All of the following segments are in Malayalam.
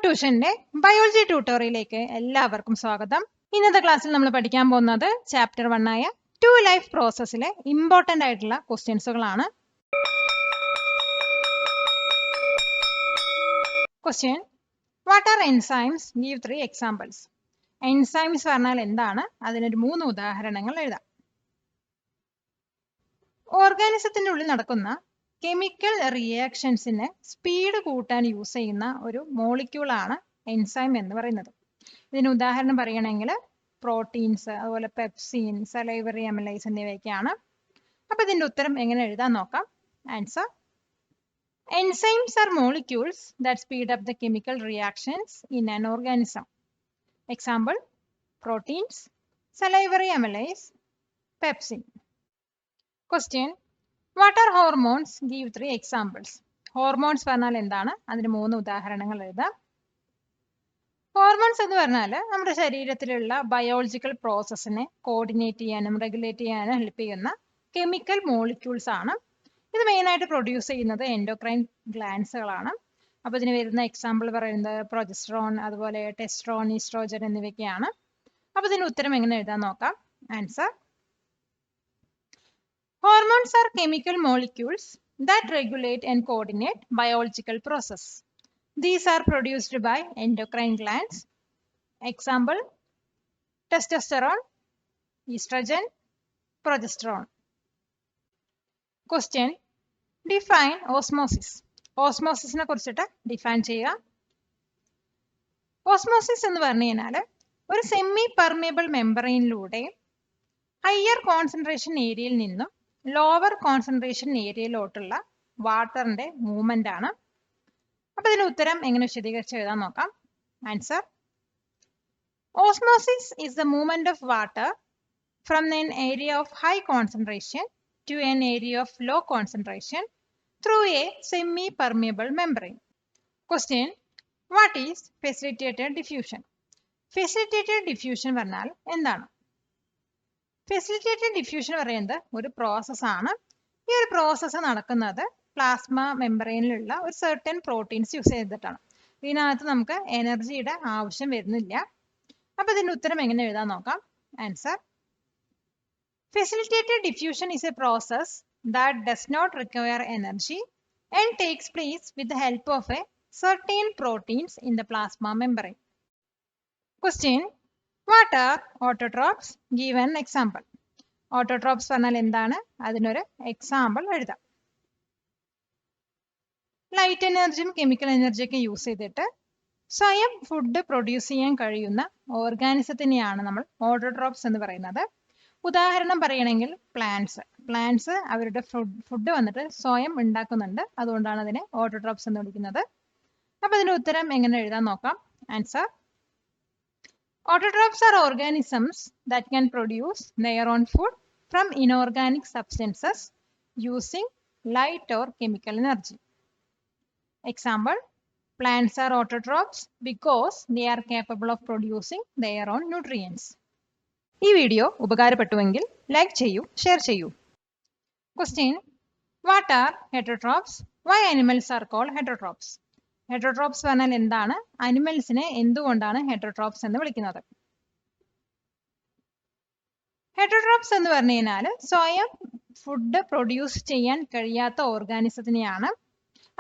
ട്യൂഷന്റെ ബയോളജി ട്യൂട്ടോറിയലിലേക്ക് എല്ലാവർക്കും സ്വാഗതം. ഇന്നത്തെ ക്ലാസ്സിൽ നമ്മൾ പഠിക്കാൻ പോകുന്നത് ചാപ്റ്റർ 1 ആയ ടു ലൈഫ് പ്രോസസ്സിലെ ഇമ്പോർട്ടന്റ് ആയിട്ടുള്ള ക്വസ്റ്റ്യൻസുകളാണ്. Question: what are enzymes? Give 3 examples. Enzymes പറഞ്ഞാൽ എന്താണ്? അതിനൊരു 3 ഉദാഹരണങ്ങൾ എഴുതാം. ഓർഗാനിസത്തിന്റെ ഉള്ളിൽ നടക്കുന്ന കെമിക്കൽ റിയാക്ഷൻസിന് സ്പീഡ് കൂട്ടാൻ യൂസ് ചെയ്യുന്ന ഒരു മോളിക്യൂളാണ് എൻസൈം എന്ന് പറയുന്നത്. ഇതിന് ഉദാഹരണം പറയുകയാണെങ്കിൽ പ്രോട്ടീൻസ്, അതുപോലെ പെപ്സിൻ, സലൈവറി അമിലൈസ് എന്നിവയൊക്കെയാണ്. അപ്പൊ ഇതിന്റെ ഉത്തരം എങ്ങനെ എഴുതാൻ നോക്കാം. Answer: enzymes are molecules that speed up the chemical reactions in an organism. Example: proteins, salivary amylase, pepsin. Question: what R hormones? Give 3 examples. Hormones പറഞ്ഞാൽ എന്താണ്? അതിന് 3 ഉദാഹരണങ്ങൾ എഴുതാം. ഹോർമോൺസ് എന്ന് പറഞ്ഞാൽ നമ്മുടെ ശരീരത്തിലുള്ള ബയോളജിക്കൽ പ്രോസസ്സിനെ കോർഡിനേറ്റ് ചെയ്യാനും റെഗുലേറ്റ് ചെയ്യാനും ഹെൽപ്പ് ചെയ്യുന്ന കെമിക്കൽ മോളിക്യൂൾസ് ആണ്. ഇത് മെയിനായിട്ട് പ്രൊഡ്യൂസ് ചെയ്യുന്നത് എൻഡോക്രൈൻ ഗ്ലാൻസുകളാണ്. അപ്പോൾ ഇതിന് വരുന്ന എക്സാമ്പിൾ പറയുന്നത് പ്രൊജസ്ട്രോൺ, അതുപോലെ ടെസ്ട്രോൺ, ഈസ്ട്രോജൻ എന്നിവയൊക്കെയാണ്. അപ്പോൾ ഇതിന് ഉത്തരം എങ്ങനെ എഴുതാൻ നോക്കാം. Answer: Hormones are chemical molecules that regulate and coordinate biological process. These are produced by endocrine glands. Example: testosterone, estrogen, progesterone. Question: define osmosis. Osmosis ne kurichittu define cheyyuka. Osmosis ennu parnayal oru semi permeable membrane lude higher concentration area il ninnum lower concentration ഏരിയയിലോട്ടുള്ള വാട്ടറിന്റെ മൂവ്മെന്റ് ആണ്. അപ്പൊ ഇതിന് ഉത്തരം എങ്ങനെ വിശദീകരിച്ച് എഴുതാൻ നോക്കാം. Answer: osmosis is the movement of water from an area of high concentration to an area of low concentration through a semi permeable membrane. Question: what is facilitated diffusion? Facilitated diffusion പറഞ്ഞാൽ എന്താണ്? ഫെസിലിറ്റേറ്റഡ് ഡിഫ്യൂഷൻ പറയുന്നത് ഒരു പ്രോസസ്സാണ്. ഈ ഒരു പ്രോസസ്സ് നടക്കുന്നത് പ്ലാസ്മ മെംബ്രെയിനിലുള്ള ഒരു സർട്ടൻ പ്രോട്ടീൻസ് യൂസ് ചെയ്തിട്ടാണ്. ഇതിനകത്ത് നമുക്ക് എനർജിയുടെ ആവശ്യം വരുന്നില്ല. അപ്പൊ ഇതിന്റെ ഉത്തരം എങ്ങനെ എഴുതാൻ നോക്കാം. Answer: facilitated diffusion is a process that does not require energy and takes place with the help of a certain proteins in the plasma membrane. Question: what are autotrophs? Give an example. Autotrophs പറഞ്ഞാൽ എന്താണ്? അതിനൊരു എക്സാമ്പിൾ എഴുതാം. ലൈറ്റ് എനർജിയും കെമിക്കൽ എനർജിയൊക്കെ യൂസ് ചെയ്തിട്ട് സ്വയം ഫുഡ് പ്രൊഡ്യൂസ് ചെയ്യാൻ കഴിയുന്ന ഓർഗാനിസത്തിനെയാണ് നമ്മൾ ഓട്ടോട്രോപ്സ് എന്ന് പറയുന്നത്. ഉദാഹരണം പറയണമെങ്കിൽ പ്ലാന്റ്സ് അവരുടെ ഫുഡ് വന്നിട്ട് സ്വയം ഉണ്ടാക്കുന്നുണ്ട്. അതുകൊണ്ടാണ് അതിനെ ഓട്ടോട്രോപ്സ് എന്ന് വിളിക്കുന്നത്. അപ്പൊ അതിന്റെ ഉത്തരം എങ്ങനെ എഴുതാൻ നോക്കാം. Answer: Autotrophs are organisms that can produce their own food from inorganic substances using light or chemical energy. Example: plants are autotrophs because they are capable of producing their own nutrients. ഈ വീഡിയോ ഉപകാരപ്പെട്ടുവെങ്കിൽ ലൈക്ക് ചെയ്യൂ, ഷെയർ ചെയ്യൂ. Question: What are heterotrophs? Why animals are called heterotrophs? Heterotrophs പറഞ്ഞാൽ എന്താണ്? അനിമൽസിനെ എന്തുകൊണ്ടാണ് ഹെറ്ററോട്രോപ്സ് എന്ന് വിളിക്കുന്നത്? ഹെറ്ററോട്രോപ്സ് എന്ന് പറഞ്ഞു കഴിഞ്ഞാൽ സ്വയം ഫുഡ് പ്രൊഡ്യൂസ് ചെയ്യാൻ കഴിയാത്ത ഓർഗാനിസത്തിനെയാണ്.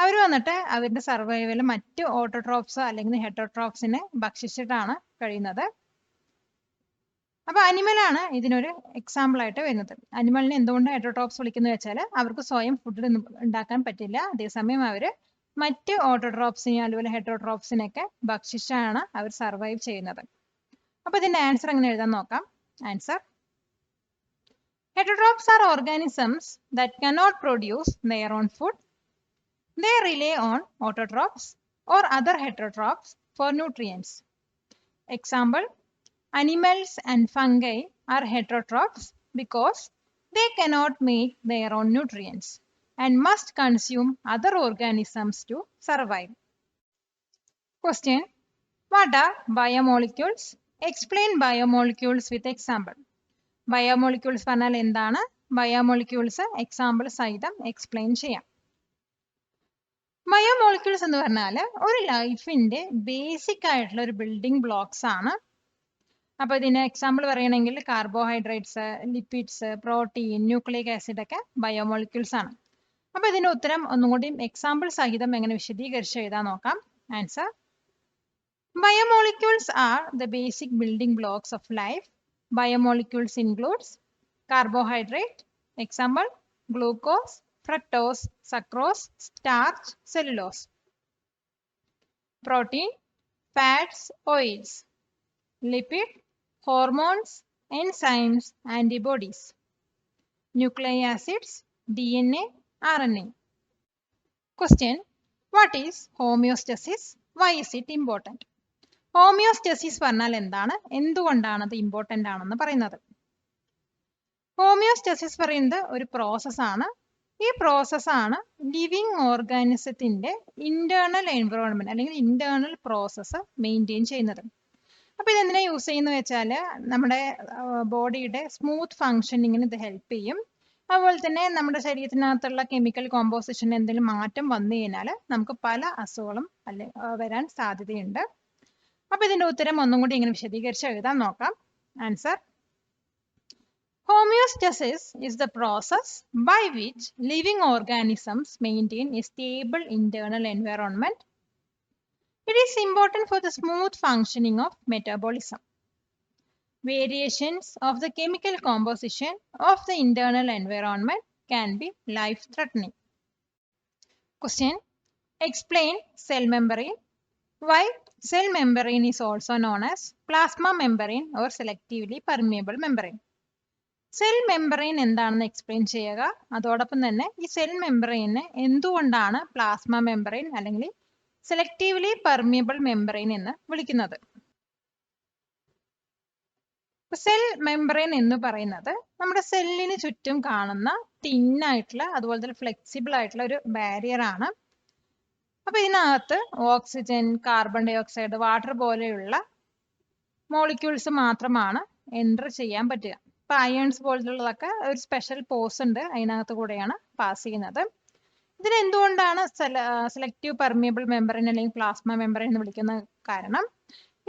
അവർ വന്നിട്ട് അവരുടെ സർവൈവൽ മറ്റ് ഓട്ടോട്രോപ്സ് അല്ലെങ്കിൽ ഹെറ്ററോട്രോപ്സിനെ ഭക്ഷിച്ചിട്ടാണ് കഴിയുന്നത്. അപ്പൊ അനിമലാണ് ഇതിനൊരു എക്സാമ്പിൾ ആയിട്ട് വരുന്നത്. അനിമലിനെ എന്തുകൊണ്ട് ഹെറ്ററോട്രോപ്സ് വിളിക്കുന്നത് വെച്ചാൽ അവർക്ക് സ്വയം ഫുഡ് ഉണ്ടാക്കാൻ പറ്റില്ല. അതേസമയം അവര് മറ്റ് ഓട്ടോട്രോപ്സിനെ അതുപോലെ ഹെറ്ററോട്രോപ്സിനെയൊക്കെ ഭക്ഷിച്ചാണ് അവർ സർവൈവ് ചെയ്യുന്നത്. അപ്പൊ ഇതിന്റെ ആൻസർ എങ്ങനെ എഴുതാൻ നോക്കാം. Answer: heterotrophs are organisms that cannot produce their own food. They rely on autotrophs or other heterotrophs for nutrients. Example: animals and fungi are heterotrophs because they cannot make their own nutrients and must consume other organisms to survive. Question: What are biomolecules? Explain biomolecules with example. Biomolecules പറഞ്ഞാൽ എന്താണ്? ബയോമോളിക്യൂൾസ് എക്സാമ്പിൾ സഹിതം എക്സ്പ്ലെയിൻ ചെയ്യാം. ബയോമോളിക്യൂൾസ് എന്ന് പറഞ്ഞാൽ ഒരു ലൈഫിന്റെ ബേസിക് ആയിട്ടുള്ള ഒരു ബിൽഡിംഗ് ബ്ലോക്സ് ആണ്. അപ്പൊ ഇതിന് എക്സാമ്പിൾ പറയണമെങ്കിൽ carbohydrates, lipids, protein, nucleic acid ഒക്കെ ബയോമോളിക്യൂൾസ് ആണ്. അപ്പൊ ഇതിന്റെ ഉത്തരം ഒന്നും കൂടി എക്സാമ്പിൾ സഹിതം എങ്ങനെ വിശദീകരിച്ച് എഴുതാൻ നോക്കാം. Answer: biomolecules are the basic building blocks of life. Biomolecules includes carbohydrate, example glucose, fructose, sucrose, starch, cellulose. Protein, fats, oils. Lipid, hormones, enzymes, antibodies. Nucleic acids, DNA, RNA. Question: what is homeostasis? Why is it important? Homeostasis പറഞ്ഞാൽ എന്താണ്, എന്തുകൊണ്ടാണ് അത് ഇമ്പോർട്ടന്റ് ആണെന്ന് പറയുന്നത്? ഹോമിയോസ്റ്റാസിസ് പറയുന്നത് ഒരു പ്രോസസ് ആണ്. ഈ പ്രോസസ് ആണ് ലിവിങ് ഓർഗാനിസത്തിന്റെ ഇന്റേണൽ എൻവയോൺമെന്റ് അല്ലെങ്കിൽ ഇന്റേണൽ പ്രോസസ്സ് മെയിൻറ്റെയിൻ ചെയ്യുന്നത്. അപ്പൊ ഇതെന്തിനാ യൂസ് ചെയ്യുന്നത് വെച്ചാൽ നമ്മുടെ ബോഡിയുടെ സ്മൂത്ത് ഫങ്ഷനിങ്ങിന് ഇത് ഹെൽപ്പ് ചെയ്യും. അതുപോലെ തന്നെ നമ്മുടെ ശരീരത്തിനകത്തുള്ള കെമിക്കൽ കോമ്പോസിഷന് എന്തെങ്കിലും മാറ്റം വന്നു കഴിഞ്ഞാൽ നമുക്ക് പല അസുഖങ്ങളും വരാൻ സാധ്യതയുണ്ട്. അപ്പൊ ഇതിന്റെ ഉത്തരം ഒന്നും കൂടി ഇങ്ങനെ വിശദീകരിച്ച് എഴുതാൻ നോക്കാം. Answer: homeostasis is the process by which living organisms maintain a stable internal environment. It is important for the smooth functioning of metabolism. Variations of the chemical composition of the internal environment can be life-threatening. Question: explain cell membrane. Why cell membrane is also known as plasma membrane or selectively permeable membrane? Cell membrane എന്താണെന്ന് എക്സ്പ്ലെയിൻ ചെയ്യുക. അതോടൊപ്പം തന്നെ ഈ സെൽ മെംബ്രെയിനെ എന്തുകൊണ്ടാണ് പ്ലാസ്മ മെംബ്രെയിൻ അല്ലെങ്കിൽ സെലക്റ്റീവ്ലി പെർമിയബിൾ മെംബ്രെയിൻ എന്ന് വിളിക്കുന്നത്? സെൽ മെംബ്രെയിൻ എന്ന് പറയുന്നത് നമ്മുടെ സെല്ലിന് ചുറ്റും കാണുന്ന തിന്നായിട്ടുള്ള അതുപോലെ തന്നെ ഫ്ലെക്സിബിൾ ആയിട്ടുള്ള ഒരു ബാരിയർ ആണ്. അപ്പൊ ഇതിനകത്ത് oxygen, carbon dioxide, water പോലെയുള്ള മോളിക്യൂൾസ് മാത്രമാണ് എൻ്റർ ചെയ്യാൻ പറ്റുക. ഇപ്പൊ അയൺസ് പോലുള്ളതൊക്കെ ഒരു സ്പെഷ്യൽ പോസ് ഉണ്ട്, അതിനകത്ത് കൂടെയാണ് പാസ് ചെയ്യുന്നത്. ഇതിന് എന്തുകൊണ്ടാണ് സെലക്റ്റീവ് പെർമിയബിൾ മെംബ്രെയിൻ അല്ലെങ്കിൽ പ്ലാസ്മ മെംബ്രെയിൻ എന്ന് വിളിക്കുന്ന കാരണം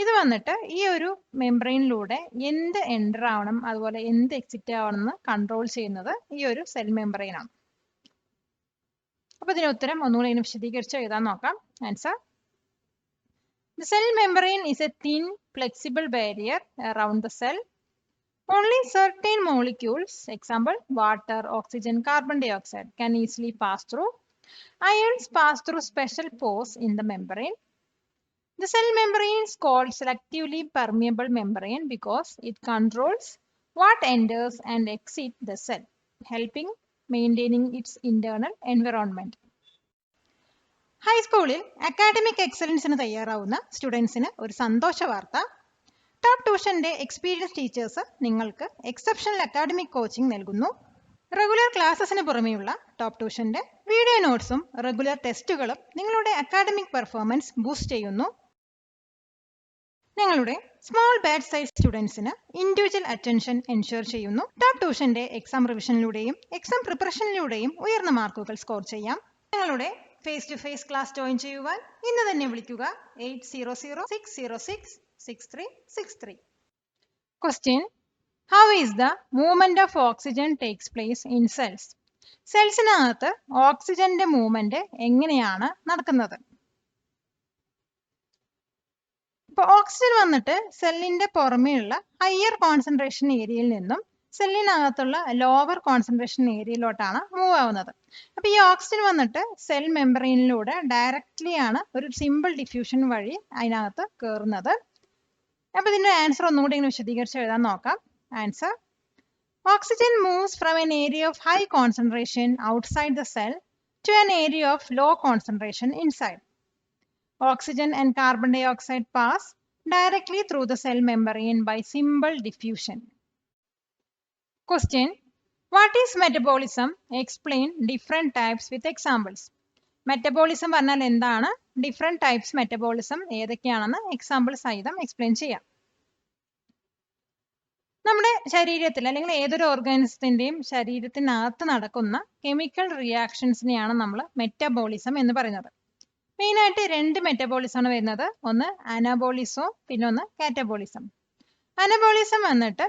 ഇത് വന്നിട്ട് ഈ ഒരു മെംബ്രെയിനിലൂടെ എന്ത് എൻ്റർ ആവണം അതുപോലെ എന്ത് എക്സിറ്റ് ആവണം എന്ന് കൺട്രോൾ ചെയ്യുന്നത് ഈ ഒരു സെൽ മെംബ്രെയിൻ ആണ്. അപ്പൊ ഇതിന് ഉത്തരം ഒന്നുകൂടി ഇങ്ങനെ വിശദീകരിച്ച് എഴുതാൻ നോക്കാം. Answer: the cell membrane is a thin flexible barrier around the cell. Only certain molecules, example water, oxygen, carbon dioxide, can easily pass through. Ions pass through special pores in the membrane. The cell membrane is called selectively permeable membrane because it controls what enters and exits the cell, helping maintaining its internal environment. ഹൈസ്കൂളിൽ അക്കാഡമിക് എക്സലൻസിന് തയ്യാറാവുന്ന സ്റ്റുഡൻസിന് ഒരു സന്തോഷ വാർത്ത. ടോപ്പ് ട്യൂഷന്റെ എക്സ്പീരിയൻസ് ടീച്ചേഴ്സ് നിങ്ങൾക്ക് എക്സെപ്ഷണൽ അക്കാഡമിക് കോച്ചിങ് നൽകുന്നു. റെഗുലർ ക്ലാസ്സസിന് പുറമെയുള്ള ടോപ്പ് ട്യൂഷന്റെ വീഡിയോ നോട്ട്സും റെഗുലർ ടെസ്റ്റുകളും നിങ്ങളുടെ അക്കാഡമിക് പെർഫോമൻസ് ബൂസ്റ്റ് ചെയ്യുന്നു. നിങ്ങളുടെ സ്മോൾ ബാച്ച് സൈസ് സ്റ്റുഡൻസിന് ഇൻഡിവിജ്വൽ അറ്റൻഷൻ എൻഷുർ ചെയ്യുന്നു. ടോപ്പ് ട്യൂഷന്റെ എക്സാം റിവിഷനിലൂടെയും എക്സാം പ്രിപ്പറേഷനിലൂടെയും ഉയർന്ന മാർക്കുകൾ സ്കോർ ചെയ്യാം. നിങ്ങളുടെ face to face class join ചെയ്യുവാൻ ഇന്ന് തന്നെ വിളിക്കുക 800-606-6363. Question: how is the movement of oxygen takes place in cells? സെൽസിനകത്ത് ഓക്സിജന്റെ മൂവ്മെന്റ് എങ്ങനെയാണ് നടക്കുന്നത്? ഇപ്പൊ ഓക്സിജൻ വന്നിട്ട് സെല്ലിന്റെ പുറമെയുള്ള ഹയർ കോൺസെൻട്രേഷൻ ഏരിയയിൽ നിന്നും സെല്ലിനകത്തുള്ള ലോവർ കോൺസെൻട്രേഷൻ ഏരിയയിലോട്ടാണ് മൂവ് ആവുന്നത്. അപ്പൊ ഈ ഓക്സിജൻ വന്നിട്ട് സെൽ മെംബ്രെയിനിലൂടെ ഡയറക്ട്ലി ആണ് ഒരു സിമ്പിൾ ഡിഫ്യൂഷൻ വഴി അതിനകത്ത് കയറുന്നത്. അപ്പൊ ഇതിന്റെ ആൻസർ ഒന്നുകൂടി ഇങ്ങനെ വിശദീകരിച്ച് എഴുതാൻ നോക്കാം. Answer: oxygen moves from an area of high concentration outside the cell to an area of low concentration inside. Oxygen and carbon dioxide pass directly through the cell membrane by simple diffusion. Question: what is metabolism? Explain different types with examples. Metabolism പറഞ്ഞാൽ എന്താണ്, ഡിഫറെന്റ് ടൈപ്സ് മെറ്റബോളിസം ഏതൊക്കെയാണെന്ന് എക്സാമ്പിൾ സഹിതം എക്സ്പ്ലെയിൻ ചെയ്യാം. നമ്മുടെ ശരീരത്തിൽ അല്ലെങ്കിൽ ഏതൊരു ഓർഗാനിസത്തിന്റെയും ശരീരത്തിനകത്ത് നടക്കുന്ന കെമിക്കൽ റിയാക്ഷൻസിനെയാണ് നമ്മൾ മെറ്റബോളിസം എന്ന് പറയുന്നത്. മെയിനായിട്ട് രണ്ട് മെറ്റബോളിസം ആണ് വരുന്നത്. ഒന്ന് അനാബോളിസം, പിന്നെ ഒന്ന് കാറ്റബോളിസം. അനബോളിസം വന്നിട്ട്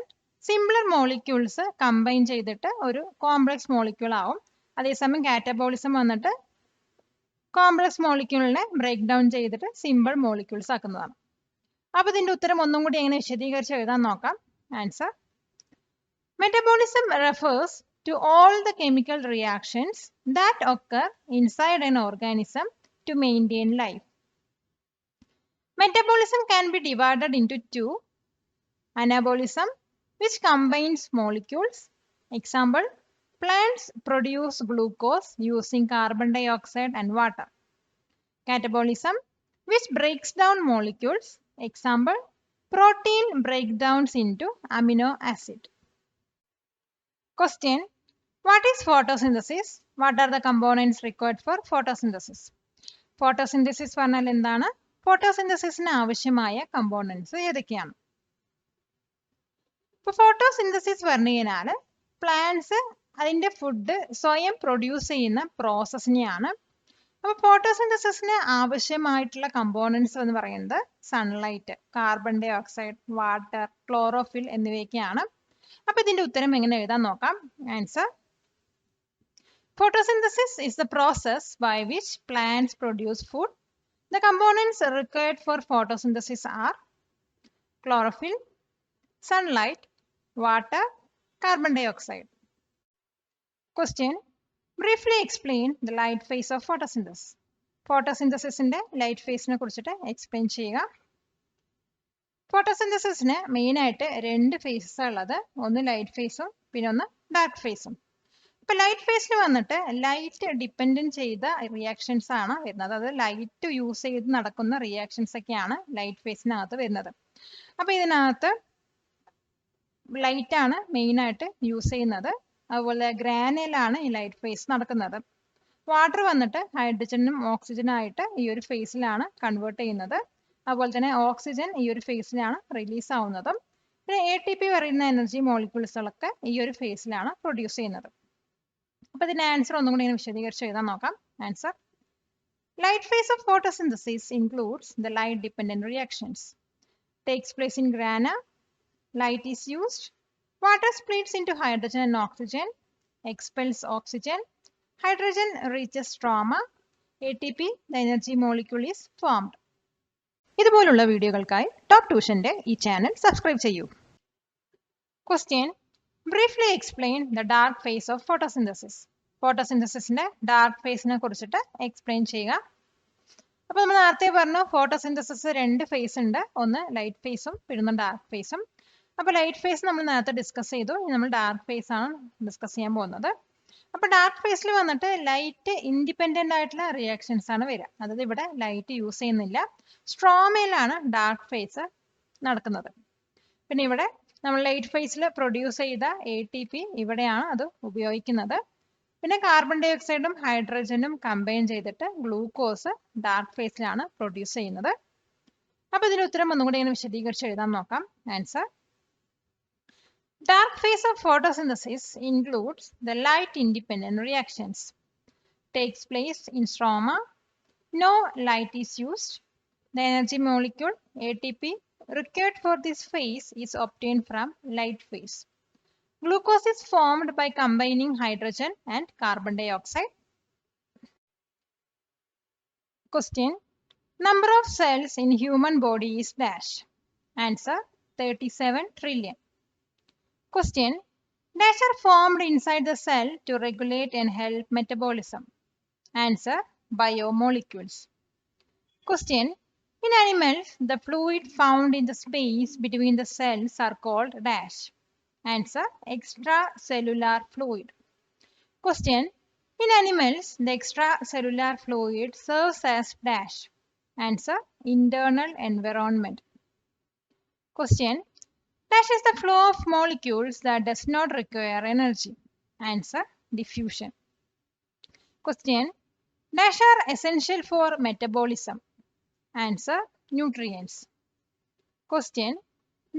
സിംപ്ലർ മോളിക്യൂൾസ് കമ്പൈൻ ചെയ്തിട്ട് ഒരു കോംപ്ലക്സ് മോളിക്യൂൾ ആവും. അതേസമയം കാറ്റബോളിസം വന്നിട്ട് കോംപ്ലക്സ് മോളിക്യൂളിനെ ബ്രേക്ക് ഡൗൺ ചെയ്തിട്ട് സിമ്പിൾ മോളിക്യൂൾസ് ആക്കുന്നതാണ്. അപ്പൊ ഇതിന്റെ ഉത്തരം ഒന്നും കൂടി എങ്ങനെ വിശദീകരിച്ച് എഴുതാൻ നോക്കാം. Answer: metabolism refers to all the chemical reactions that occur inside an organism to maintain life. Metabolism can be divided into two: anabolism, which combines molecules. Example: plants produce glucose using carbon dioxide and water. Catabolism, which breaks down molecules. Example: protein breakdowns into amino acid. Question: what is photosynthesis? What are the components required for photosynthesis? Photosynthesis പറഞ്ഞാൽ എന്താണ്? ഫോട്ടോസിന്തസിസിന് ആവശ്യമായ കമ്പോണൻസ് ഏതൊക്കെയാണ്? ഇപ്പൊ ഫോട്ടോസിന്തസിസ് പറഞ്ഞു കഴിഞ്ഞാൽ പ്ലാന്റ്സ് അതിന്റെ ഫുഡ് സ്വയം പ്രൊഡ്യൂസ് ചെയ്യുന്ന പ്രോസസ്സിനെയാണ്. അപ്പൊ ഫോട്ടോസിന്തസിസിന് ആവശ്യമായിട്ടുള്ള കമ്പോണൻസ് എന്ന് പറയുന്നത് sunlight, carbon dioxide, water, chlorophyll എന്നിവയൊക്കെയാണ്. അപ്പൊ ഇതിന്റെ ഉത്തരം എങ്ങനെ എഴുതാൻ നോക്കാം. Answer: photosynthesis is the process by which plants produce food. The components required for photosynthesis are chlorophyll, sunlight, water, carbon dioxide. Question: briefly explain the light phase of photosynthesis. ഫോട്ടോസിന്തസിസിന്റെ ലൈറ്റ് ഫേസിനെ കുറിച്ചിട്ട് എക്സ്പ്ലെയിൻ ചെയ്യുക. ഫോട്ടോസിന്തസിസിന് മെയിൻ ആയിട്ട് രണ്ട് ഫേസസ് ഉള്ളത്. ഒന്ന് ലൈറ്റ് ഫേസും പിന്നെ ഒന്ന് ഡാർക്ക് ഫേസും. ഇപ്പൊ ലൈറ്റ് ഫേസിൽ വന്നിട്ട് ലൈറ്റ് ഡിപ്പെൻഡന്റ് ചെയ്ത റിയാക്ഷൻസ് ആണ് വരുന്നത്. അത് ലൈറ്റ് യൂസ് ചെയ്ത് നടക്കുന്ന റിയാക്ഷൻസ് ഒക്കെയാണ് ലൈറ്റ് ഫേസിനകത്ത് വരുന്നത്. അപ്പൊ ഇതിനകത്ത് ലൈറ്റ് ആണ് മെയിൻ ആയിട്ട് യൂസ് ചെയ്യുന്നത്. അതുപോലെ ഗ്രാനയിലാണ് ഈ ലൈറ്റ് ഫേസ് നടക്കുന്നത്. വാട്ടർ വന്നിട്ട് ഹൈഡ്രജനും ഓക്സിജനും ആയിട്ട് ഈ ഒരു ഫേസിലാണ് കൺവേർട്ട് ചെയ്യുന്നത്. അതുപോലെ തന്നെ ഓക്സിജൻ ഈ ഒരു ഫേസിലാണ് റിലീസ് ആവുന്നതും. പിന്നെ ATP പറയുന്ന എനർജി മോളിക്യൂൾസുകളൊക്കെ ഈ ഒരു ഫേസിലാണ് പ്രൊഡ്യൂസ് ചെയ്യുന്നത്. അപ്പൊ ഇതിന്റെ ആൻസർ ഒന്നും കൂടി ഇങ്ങനെ വിശദീകരിച്ച് എഴുതാൻ നോക്കാം. Answer: light face of photosynthesis includes the light dependent reactions. Takes place in grana. Light is used. Water splits into hydrogen and oxygen. Expels oxygen. Hydrogen reaches stroma. ATP, the energy molecule, is formed. ഇതുപോലുള്ള വീഡിയോകൾക്കായി ടോപ്പ് ട്യൂഷന്റെ ഈ ചാനൽ സബ്സ്ക്രൈബ് ചെയ്യൂ. Question: briefly explain the dark phase of photosynthesis. ഫോട്ടോസിന്തസിസിന്റെ ഡാർക്ക് ഫേസിനെ കുറിച്ചിട്ട് എക്സ്പ്ലെയിൻ ചെയ്യുക. അപ്പൊ നമ്മൾ നേരത്തെ പറഞ്ഞു ഫോട്ടോസിന്തസിസ് രണ്ട് ഫേസ് ഉണ്ട്. ഒന്ന് ലൈറ്റ് ഫേസും പിന്നെ ഡാർക്ക് ഫേസും. അപ്പൊ ലൈറ്റ് ഫേസ് നമ്മൾ നേരത്തെ ഡിസ്കസ് ചെയ്തു. ഇനി നമ്മൾ ഡാർക്ക് ഫേസ് ആണ് ഡിസ്കസ് ചെയ്യാൻ പോകുന്നത്. അപ്പൊ ഡാർക്ക് ഫേസിൽ വന്നിട്ട് ലൈറ്റ് ഇൻഡിപെൻഡന്റ് ആയിട്ടുള്ള റിയാക്ഷൻസ് ആണ് വരിക. അതായത് ഇവിടെ ലൈറ്റ് യൂസ് ചെയ്യുന്നില്ല. സ്ട്രോമയിലാണ് ഡാർക്ക് ഫേസ് നടക്കുന്നത്. പിന്നെ ഇവിടെ നമ്മൾ ലൈറ്റ് ഫേസിൽ പ്രൊഡ്യൂസ് ചെയ്ത ATP ഇവിടെയാണ് അത് ഉപയോഗിക്കുന്നത്. പിന്നെ കാർബൺ ഡൈ ഓക്സൈഡും ഹൈഡ്രജനും കമ്പൈൻ ചെയ്തിട്ട് ഗ്ലൂക്കോസ് ഡാർക്ക് ഫേസിലാണ് പ്രൊഡ്യൂസ് ചെയ്യുന്നത്. അപ്പൊ ഇതിന്റെ ഉത്തരം ഒന്നും കൂടി ഇങ്ങനെ വിശദീകരിച്ച് എഴുതാൻ നോക്കാം. Answer: dark phase of photosynthesis includes the light independent reactions. Takes place in stroma. No light is used. The energy molecule ATP required for this phase is obtained from light phase. Glucose is formed by combining hydrogen and carbon dioxide. Question: number of cells in human body is dash. Answer: 37 trillion. Question: dash are formed inside the cell to regulate and help metabolism. Answer: biomolecules. Question: in animals, the fluid found in the space between the cells are called dash. Answer: extracellular fluid. Question: in animals, the extracellular fluid serves as dash. Answer: internal environment. Question: dash is the flow of molecules that does not require energy. Answer: diffusion. Question: dash are essential for metabolism. Answer: nutrients. Question: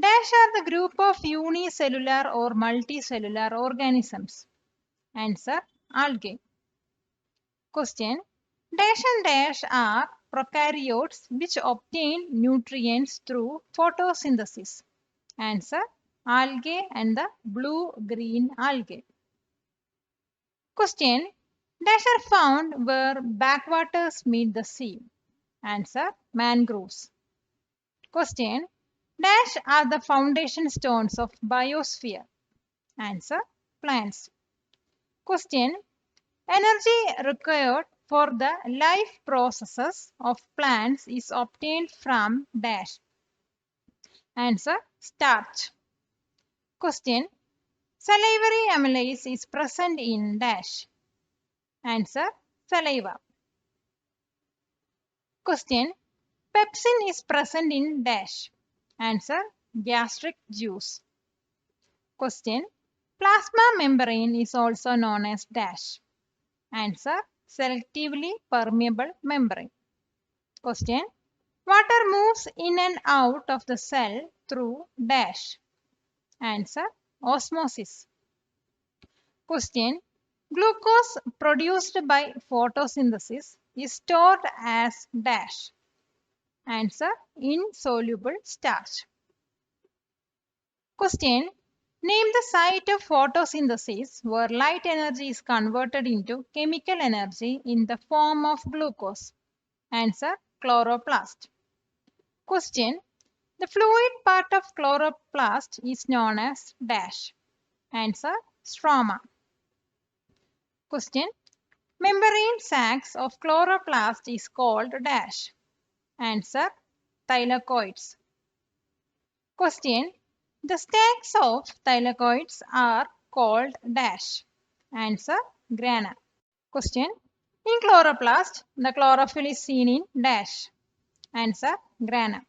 dash are the group of unicellular or multicellular organisms. Answer: algae. Question: dash and dash are prokaryotes which obtain nutrients through photosynthesis? Answer: algae and the blue-green algae. Question: dash are found where backwaters meet the sea. Answer: mangroves. Question: dash are the foundation stones of biosphere. Answer: plants. Question: energy required for the life processes of plants is obtained from dash. Answer: starch. Question: salivary amylase is present in dash. Answer: saliva. Question: pepsin is present in dash. Answer: gastric juice. Question: plasma membrane is also known as dash. Answer: selectively permeable membrane. Question: water moves in and out of the cell through dash. Answer: osmosis. Question: glucose produced by photosynthesis is stored as dash. Answer: insoluble starch. Question: name the site of photosynthesis where light energy is converted into chemical energy in the form of glucose. Answer: chloroplast. Question: the fluid part of chloroplast is known as dash. Answer: stroma. Question: membrane sacs of chloroplast is called dash. Answer: thylakoids. Question: the stacks of thylakoids are called dash. Answer: grana. Question: in chloroplast, the chlorophyll is seen in dash. Answer: grana.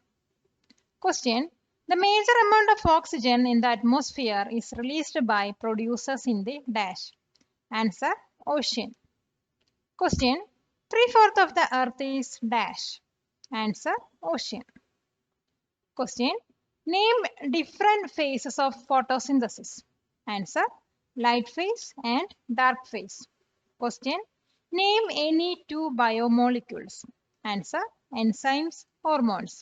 Question: the major amount of oxygen in the atmosphere is released by producers in the dash. Answer: ocean. Question: 3/4 of the earth is dash. Answer: ocean. Question: name different phases of photosynthesis. Answer: light phase and dark phase. Question: name any two biomolecules. Answer: enzymes, hormones.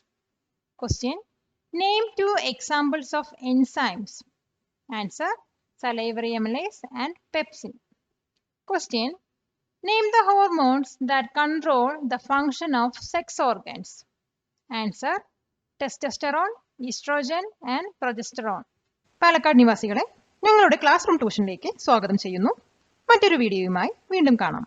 Question: name two examples of enzymes. Answer: salivary amylase and pepsin. Question: name the hormones that control the function of sex organs. Answer: testosterone, estrogen and progesterone. Palakkad നിവാസികളെ, ഞങ്ങളുടെ ക്ലാസ് റൂം ട്യൂഷനിലേക്ക് സ്വാഗതം ചെയ്യുന്നു. മറ്റൊരു വീഡിയോയുമായി വീണ്ടും കാണാം.